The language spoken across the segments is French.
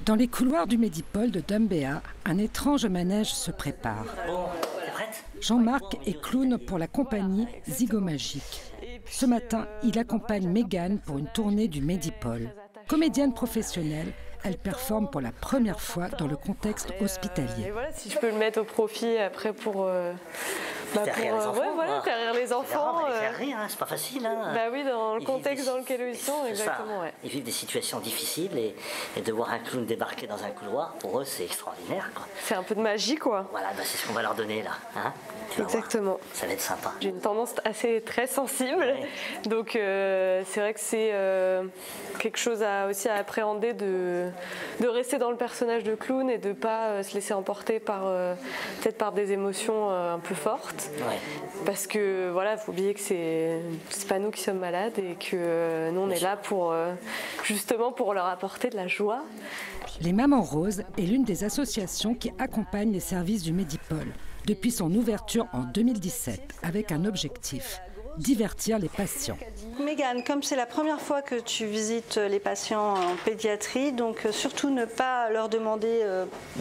Dans les couloirs du Medipol de Dumbéa, un étrange manège se prépare. Bon, t'es prête ? Jean-Marc est clown pour la compagnie Zygomagique. Ce matin, il accompagne Mégane pour une tournée du Medipol. Comédienne professionnelle, elle performe pour la première fois dans le contexte hospitalier. Et voilà, si je peux le mettre au profit après pour... faire rire les enfants. Ouais, voilà, faire rire les enfants. Faire rire, hein, c'est pas facile. Hein. Bah oui, dans le contexte dans lequel ils sont, exactement. Ouais. Ils vivent des situations difficiles et de voir un clown débarquer dans un couloir, pour eux, c'est extraordinaire. C'est un peu de magie, quoi. Voilà, bah, c'est ce qu'on va leur donner là. Hein, exactement. Ça va être sympa. J'ai une tendance assez très sensible, ouais. Donc c'est vrai que c'est quelque chose aussi à appréhender de rester dans le personnage de clown et de ne pas se laisser emporter peut-être par des émotions un peu fortes. Ouais. Parce que voilà, faut oublier que c'est pas nous qui sommes malades et que nous on est là pour justement pour leur apporter de la joie. Les Mamans Roses est l'une des associations qui accompagne les services du Medipol depuis son ouverture en 2017 avec un objectif: divertir les patients. Mégane, comme c'est la première fois que tu visites les patients en pédiatrie, donc surtout ne pas leur demander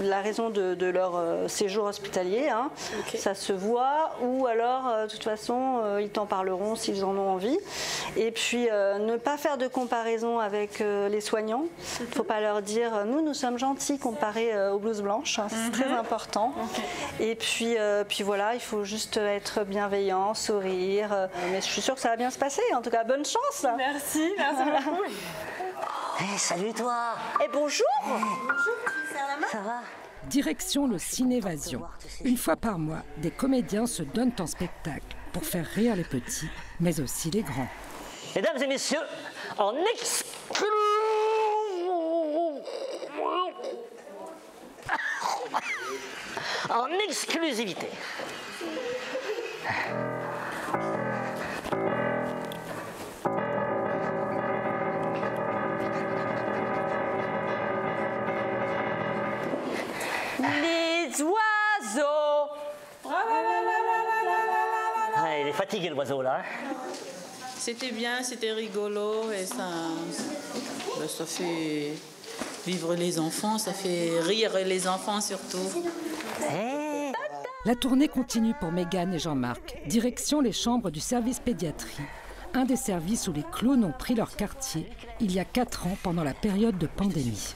la raison de leur séjour hospitalier, hein. Okay. Ça se voit, ou alors de toute façon ils t'en parleront s'ils en ont envie. Et puis ne pas faire de comparaison avec les soignants. Il ne faut pas leur dire nous sommes gentils comparés aux blouses blanches, hein. C'est très important. Okay. Et puis voilà, il faut juste être bienveillant, sourire. Mais je suis sûre que ça va bien se passer. En tout cas, bonne chance. Merci beaucoup. Hey, salut toi. Et bonjour. Bonjour, tu me serres la main ? Ça va ? Direction le Cinévasion. Une fois par mois, des comédiens se donnent en spectacle pour faire rire les petits, mais aussi les grands. Mesdames et messieurs, en exclusivité. Les oiseaux. Ah, il est fatigué l'oiseau là. Hein. C'était bien, c'était rigolo et ça fait vivre les enfants, ça fait rire les enfants surtout. Hey. La tournée continue pour Mégane et Jean-Marc. Direction les chambres du service pédiatrie, un des services où les clowns ont pris leur quartier il y a 4 ans pendant la période de pandémie.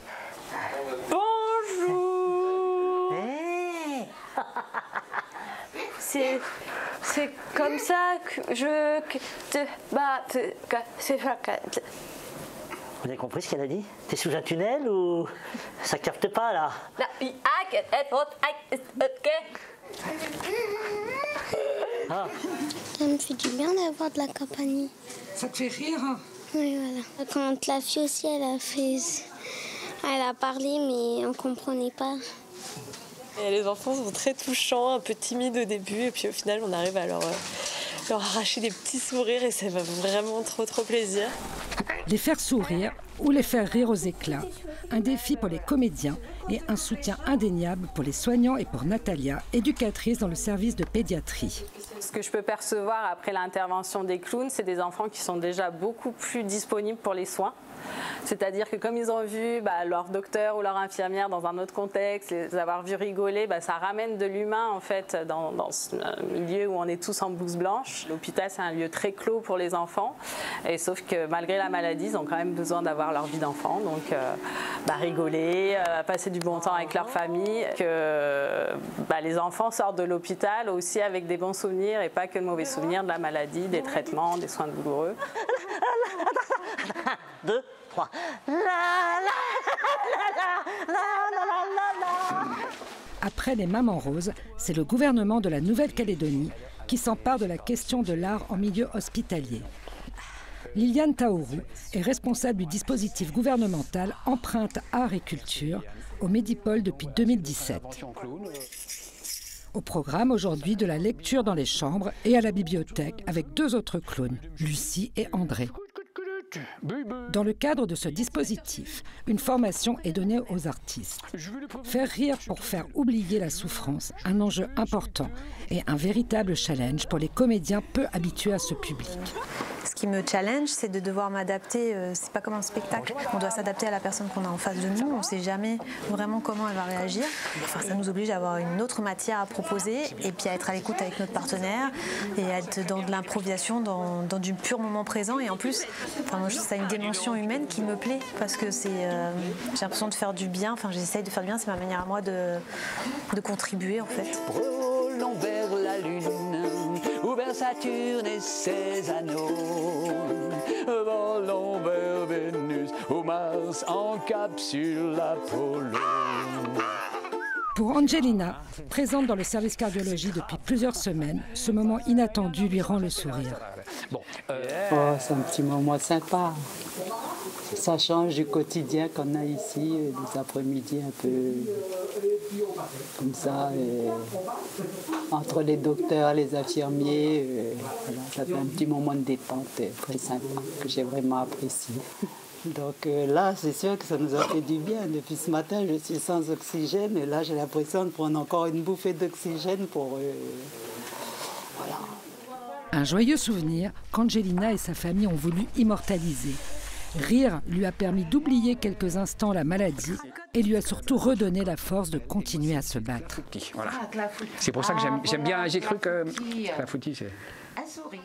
C'est comme ça que je Vous avez compris ce qu'elle a dit? T'es sous un tunnel ou ça capte pas là? Ah. Ça me fait du bien d'avoir de la compagnie. Ça te fait rire? Oui, voilà. Quand la fille aussi, elle a parlé, mais on comprenait pas. Et les enfants sont très touchants, un peu timides au début, et puis au final, on arrive à leur arracher des petits sourires et ça va vraiment trop plaisir. Les faire sourire ou les faire rire aux éclats, un défi pour les comédiens et un soutien indéniable pour les soignants et pour Natalia, éducatrice dans le service de pédiatrie. Ce que je peux percevoir après l'intervention des clowns, c'est des enfants qui sont déjà beaucoup plus disponibles pour les soins. C'est-à-dire que comme ils ont vu leur docteur ou leur infirmière dans un autre contexte, les avoir vus rigoler, ça ramène de l'humain en fait dans ce milieu où on est tous en blouse blanche. L'hôpital, c'est un lieu très clos pour les enfants, et sauf que malgré la maladie, ils ont quand même besoin d'avoir leur vie d'enfant, donc rigoler, passer du bon temps avec leur famille, que les enfants sortent de l'hôpital aussi avec des bons souvenirs et pas que de mauvais souvenirs de la maladie, des traitements, des soins douloureux. 2, 3. Après les Mamans Roses, c'est le gouvernement de la Nouvelle-Calédonie qui s'empare de la question de l'art en milieu hospitalier. Liliane Taourou est responsable du dispositif gouvernemental Empreinte Art et Culture au Medipol depuis 2017. Au programme aujourd'hui de la lecture dans les chambres et à la bibliothèque avec 2 autres clowns, Lucie et André. Dans le cadre de ce dispositif, une formation est donnée aux artistes. Faire rire pour faire oublier la souffrance, un enjeu important et un véritable challenge pour les comédiens peu habitués à ce public. Ce qui me challenge, c'est de devoir m'adapter. C'est pas comme un spectacle. On doit s'adapter à la personne qu'on a en face de nous. On ne sait jamais vraiment comment elle va réagir. Enfin, ça nous oblige à avoir une autre matière à proposer et puis à être à l'écoute avec notre partenaire et à être dans de l'improvisation, dans du pur moment présent. Et en plus, enfin, moi, ça a une dimension humaine qui me plaît parce que j'ai l'impression de faire du bien. Enfin, j'essaye de faire du bien. C'est ma manière à moi de contribuer en fait. Volons vers la Lune ou vers Saturne et ses anneaux. Volons vers Vénus ou Mars en capsule Apollo. Pour Angelina, présente dans le service cardiologie depuis plusieurs semaines, ce moment inattendu lui rend le sourire. C'est un petit moment sympa. Ça change du quotidien qu'on a ici, des après-midi un peu comme ça, entre les docteurs, les infirmiers. Voilà, ça fait un petit moment de détente très sympa que j'ai vraiment apprécié. Donc là, c'est sûr que ça nous a fait du bien. Depuis ce matin, je suis sans oxygène et là, j'ai l'impression de prendre encore une bouffée d'oxygène pour... voilà. Un joyeux souvenir qu'Angelina et sa famille ont voulu immortaliser. Rire lui a permis d'oublier quelques instants la maladie et lui a surtout redonné la force de continuer à se battre. Voilà. C'est pour ça que j'aime bien, j'ai cru que la footie, c'est... Un sourire.